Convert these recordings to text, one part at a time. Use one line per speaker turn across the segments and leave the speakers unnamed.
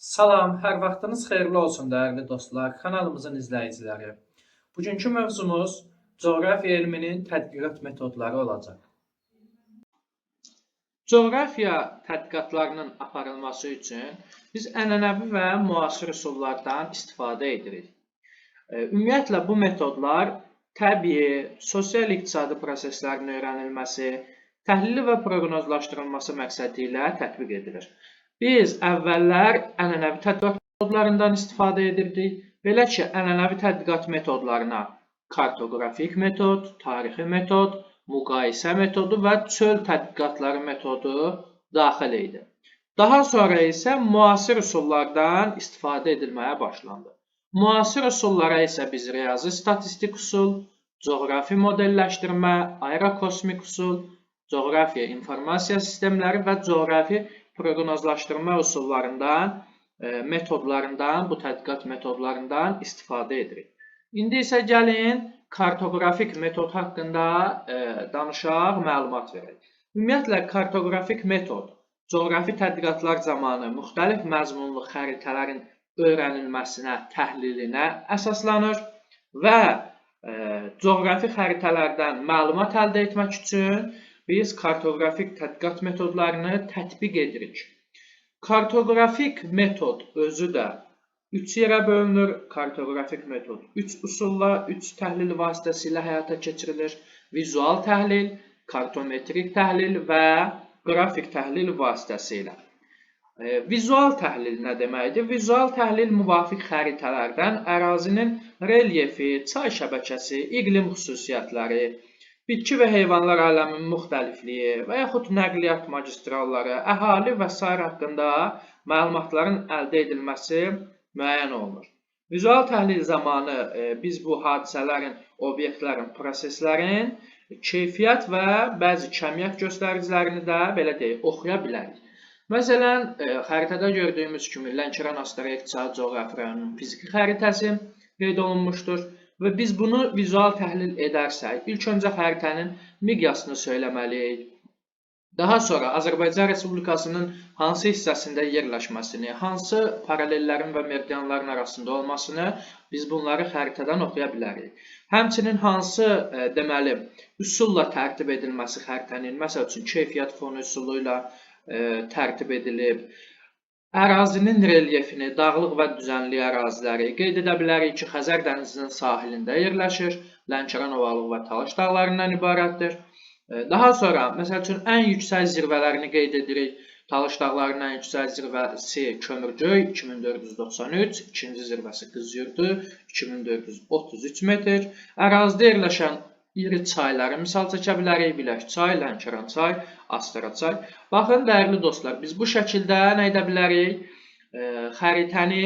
Salam, hər vaxtınız xeyirli olsun dəyərli dostlar, kanalımızın izləyiciləri. Bugünkü mövzumuz coğrafiya elminin tədqiqat metodları olacaq. Coğrafiya tədqiqatlarının aparılması üçün biz ənənəvi və müasir üsullardan istifadə edirik. Ümumiyyətlə bu metodlar təbii, sosial-iqtisadi proseslərin öyrənilməsi, təhlili və proqnozlaşdırılması məqsədi ilə tətbiq edilir. Biz əvvəllər ənənəvi tədqiqat metodlarından istifadə edirdik. Belə ki, ənənəvi tədqiqat metodlarına kartoqrafik metod, tarixi metod, müqayisə metodu və çöl tədqiqatları metodu daxil idi. Daha sonra isə müasir üsullardan istifadə edilməyə başlandı. Müasir üsullara isə biz riyazi statistik üsul, coğrafi modelləşdirmə, aerokosmik üsul, coğrafiya informasiya sistemləri və coğrafi proqnozlaşdırma üsullarından, metodlarından, bu tədqiqat metodlarından istifadə edirik. İndi isə gəlin kartoqrafik metod haqqında danışaq, məlumat verək. Ümumiyyətlə, kartoqrafik metod coğrafi tədqiqatlar zamanı müxtəlif məzmunlu xəritələrin öyrənilməsinə, təhlilinə əsaslanır və coğrafi xəritələrdən məlumat əldə etmək üçün biz kartoqrafik tədqiqat metodlarını tətbiq edirik. Kartoqrafik metod özü də 3 yerə bölünür. Kartoqrafik metod 3 üsulla, 3 təhlil vasitəsilə həyata keçirilir. Vizual təhlil, kartometrik təhlil və qrafik təhlil vasitəsilə. Vizual təhlil nə deməkdir? Vizual təhlil müvafiq xəritələrdən ərazinin relyefi, çay şəbəkəsi, iqlim xüsusiyyətləri, bitki və heyvanlar aləminin müxtəlifliyi və yaxud nəqliyyat magistralları, əhali və s. haqqında məlumatların əldə edilməsi müəyyən olunur. Vizual təhlil zamanı biz bu hadisələrin, obyektlərin, proseslərin keyfiyyət və bəzi kəmiyyət göstəricilərini də belə deyək, oxuya bilərik. Məsələn, xəritədə gördüyümüz kimi Lənkəran Astara İqtisadi Coğrafi rayonunun fiziki xəritəsi qeyd olunmuşdur. Və biz bunu vizual təhlil edərsək, ilk öncə xəritənin miqyasını söyləməliyik. Daha sonra Azərbaycan Respublikasının hansı hissəsində yerləşməsini, hansı paralellərin və meridianların arasında olmasını biz bunları xəritədən oxuya bilərik. Həmçinin hansı üsulla tərtib edilməsi xəritənin, məsəl üçün keyfiyyət fonu üsulu ilə tərtib edilib, ərazinin relyefini, dağlıq və düzənlik əraziləri qeyd edə bilərik ki, Xəzər dənizinin sahilində yerləşir, Lənkəran ovalıq və Talış dağlarından ibarətdir. Daha sonra, məsəl üçün, ən yüksək zirvələrini qeyd edirik. Talış dağlarının ən yüksək zirvəsi Kömürgöy 2493, ikinci zirvəsi Qızıyurdu 2433 metr. Ərazidə yerləşən iri çayları misal çəkə bilərik. Bilək çay, Lənkəran çay, Astara çay. Baxın, dəyərli dostlar, biz bu şəkildə nə edə bilərik? Xəritəni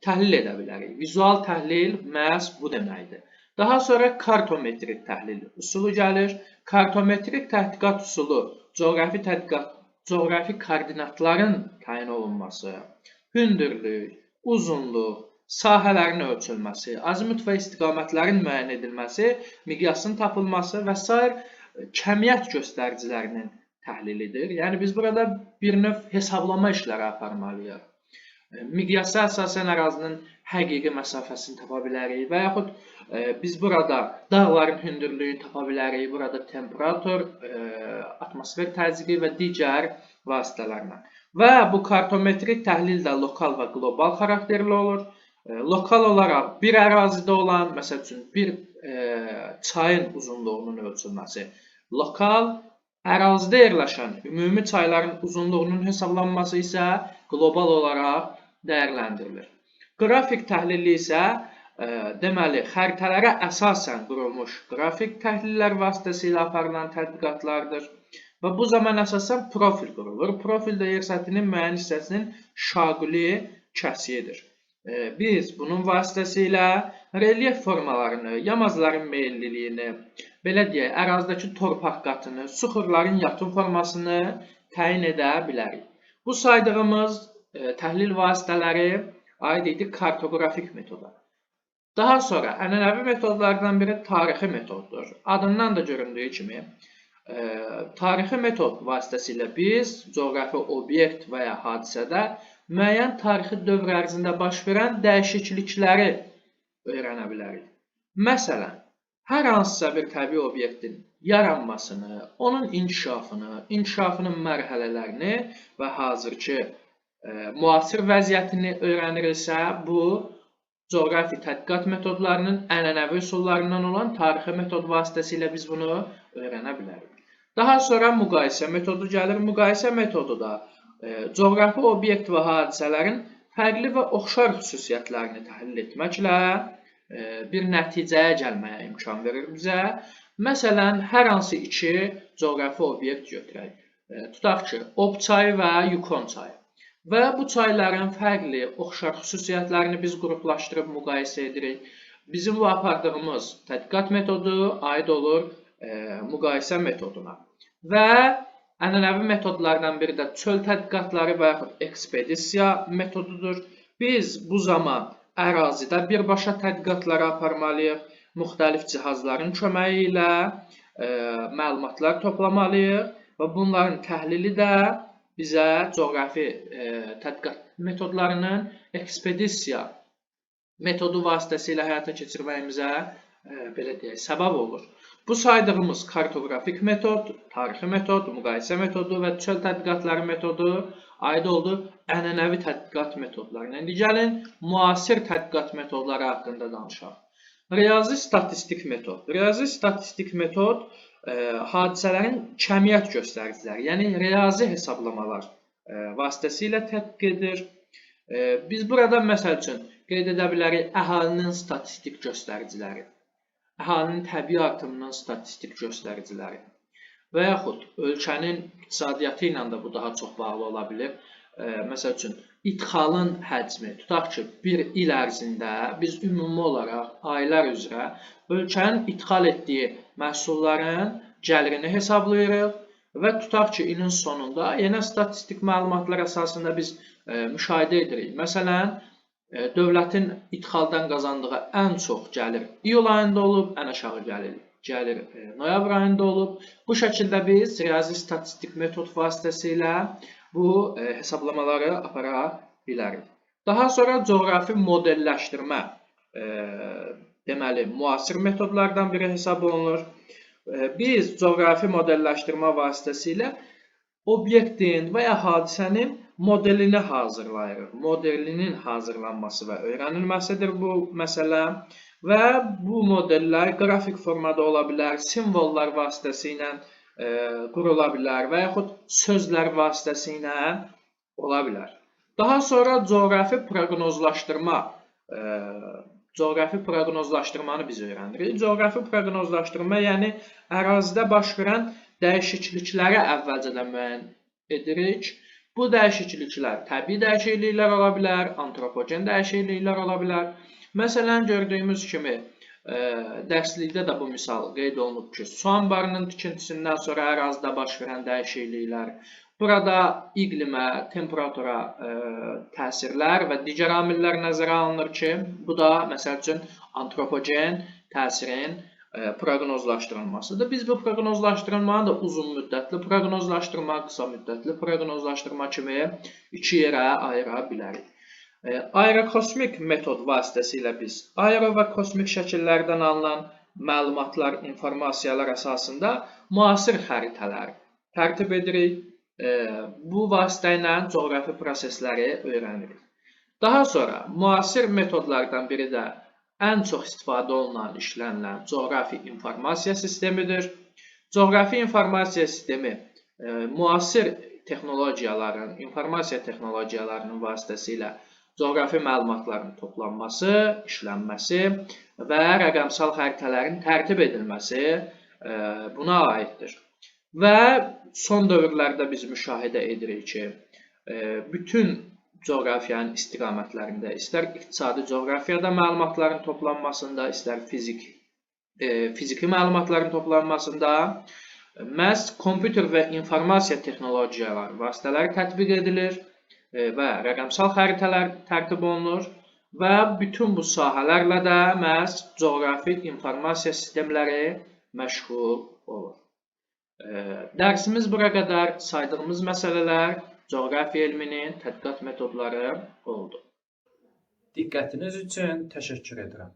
təhlil edə bilərik. Vizual təhlil məhz bu deməkdir. Daha sonra kartometrik təhlil üsulu gəlir. Kartometrik tədqiqat üsulu coğrafi koordinatların təyin olunması, hündürlük, uzunluq, sahələrin ölçülməsi, azimut və istiqamətlərin müəyyən edilməsi, miqyasın tapılması və s. kəmiyyət göstəricilərinin təhlilidir. Yəni, biz burada bir növ hesablama işləri aparmalıyıq. Miqyasa əsasən ərazinin həqiqi məsafəsini tapa bilərik və yaxud biz burada dağların hündürlüyünü tapa bilərik, burada temperatur, atmosfer təzyiqi və digər vasitələrlə. Və bu kartometrik təhlil də lokal və qlobal xarakterli olur. Lokal olaraq bir ərazidə olan, məsəl üçün, bir çayın uzunluğunun ölçülməsi lokal, ərazidə yerləşən ümumi çayların uzunluğunun hesablanması isə qlobal olaraq dəyərləndirilir. Qrafik təhlili isə deməli, xəritələrə əsasən qurulmuş qrafik təhlillər vasitəsilə aparılan tədqiqatlardır. Və bu zaman əsasən profil qurulur. Profildə yer səthinin müəyyən hissəsinin şaquli kəsiyidir. Biz bunun vasitəsilə relyef formalarını, yamacların meyilliliyini, belə deyək, ərazidəki torpaq qatını, suxurların yatın formasını təyin edə bilərik. Bu saydığımız təhlil vasitələri aid idi kartoqrafik metoda. Daha sonra ənənəvi metodlardan biri tarixi metoddur. Adından da göründüyü kimi, tarixi metod vasitəsilə biz coğrafi obyekt və ya hadisədə müəyyən tarixi dövr ərzində baş verən dəyişiklikləri öyrənə bilərik. Məsələn, hər hansısa bir təbii obyektin yaranmasını, onun inkişafının mərhələlərini və hazırki müasir vəziyyətini öyrəniriksə, bu coğrafi tədqiqat metodlarının ənənəvi üsullarından olan tarixi metod vasitəsilə biz bunu öyrənə bilərik. Daha sonra müqayisə metodu gəlir. Müqayisə metodu da coğrafi obyekt və hadisələrin fərqli və oxşar xüsusiyyətlərini təhlil etməklə bir nəticəyə gəlməyə imkan verir bizə. Məsələn, hər hansı iki coğrafi obyekt götürək. Tutaq ki, Ob çayı və Yukon çayı. Və bu çayların fərqli, oxşar xüsusiyyətlərini biz qruplaşdırıb müqayisə edirik. Bizim bu apardığımız tədqiqat metodu aid olur müqayisə metoduna. Və ənənəvi metodlardan biri də çöl tədqiqatları və yaxud ekspedisiya metodudur. Biz bu zaman ərazidə birbaşa tədqiqatları aparmalıyıq. Müxtəlif cihazların köməyi ilə məlumatlar toplamalıyıq və bunların təhlili də bizə coğrafi tədqiqat metodlarının ekspedisiya metodu vasitəsilə həyata keçirməyimizə belə deyək, səbəb olur. Bu saydığımız kartografik metod, tarixi metod, müqayisə metodu və çöl tədqiqatları metodu aid oldu ənənəvi tədqiqat metodlarına. İndi gəlin müasir tədqiqat metodları haqqında danışaq. Riyazi statistik metod. Riyazi statistik metod hadisələrin kəmiyyət göstəriciləri, yəni riyazi hesablamalar vasitəsilə tədqiq edir. Biz burada məsəl üçün qeyd edə bilərik əhalinin statistik göstəriciləri, əhalinin təbii artımının statistik göstəriciləri və yaxud ölkənin iqtisadiyyatı ilə də bu daha çox bağlı ola bilir. Məsəl üçün, idxalın həcmi, tutaq ki, bir il ərzində biz ümumi olaraq aylar üzrə ölkənin idxal etdiyi məhsulların gəlirini hesablayırıq və tutaq ki, ilin sonunda yenə statistik məlumatlar əsasında biz müşahidə edirik. Məsələn, dövlətin idxaldan qazandığı ən çox gəlir iyul ayında olub, ən aşağı gəlir noyabr ayında olub. Bu şəkildə biz riyazi statistik metod vasitəsilə bu hesablamaları apara bilərik. Daha sonra coğrafi modelləşdirmə, deməli, müasir metodlardan biri hesab olunur. Biz coğrafi modelləşdirmə vasitəsilə obyektin və ya hadisənin modelini hazırlayırıq. Modelinin hazırlanması və öyrənilməsidir bu məsələ. Və bu modellər qrafik formada ola bilər, simvollar vasitəsilə qurula bilər və yaxud sözlər vasitəsilə ola bilər. Daha sonra coğrafi proqnozlaşdırmanı biz öyrənirik. Coğrafi proqnozlaşdırma, yəni ərazidə baş verən dəyişiklikləri əvvəlcədən müəyyən edirik. Bu dəyişikliklər təbii dəyişikliklər ola bilər, antropogen dəyişikliklər ola bilər. Məsələn, gördüyümüz kimi dərslikdə də bu misal qeyd olunub ki, su anbarının tikintisindən sonra ərazidə baş verən dəyişikliklər, burada iqlimə, temperatura təsirlər və digər amillər nəzərə alınır ki, bu da məsəl üçün antropogen təsirin proqnozlaşdırılmasıdır. Biz bu proqnozlaşdırılmanı da uzun müddətli proqnozlaşdırma, qısa müddətli proqnozlaşdırma kimi iki yerə ayıra bilərik. Aerokosmik metod vasitəsilə biz aero və kosmik şəkillərdən alınan məlumatlar, informasiyalar əsasında müasir xəritələr tərtib edirik. Bu vasitə ilə coğrafi prosesləri öyrənirik. Daha sonra müasir metodlardan biri də ən çox istifadə olunan, işlənilən coğrafi informasiya sistemidir. Coğrafi informasiya sistemi müasir texnologiyaların, informasiya texnologiyalarının vasitəsilə coğrafi məlumatların toplanması, işlənməsi və rəqəmsal xəritələrin tərtib edilməsi buna aiddir. Və son dövrlərdə biz müşahidə edirik ki, bütün coğrafiyanın istiqamətlərində, istər iqtisadi coğrafiyada məlumatların toplanmasında, istər fiziki məlumatların toplanmasında məhz kompüter və informasiya texnologiyaları vasitələri tətbiq edilir və rəqəmsal xəritələr tərtib olunur və bütün bu sahələrlə də məhz coğrafi informasiya sistemləri məşğul olur. Dərsimiz bura qədər. Saydığımız məsələlər coğrafiya elminin tədqiqat metodları oldu.
Diqqətiniz üçün təşəkkür edirəm.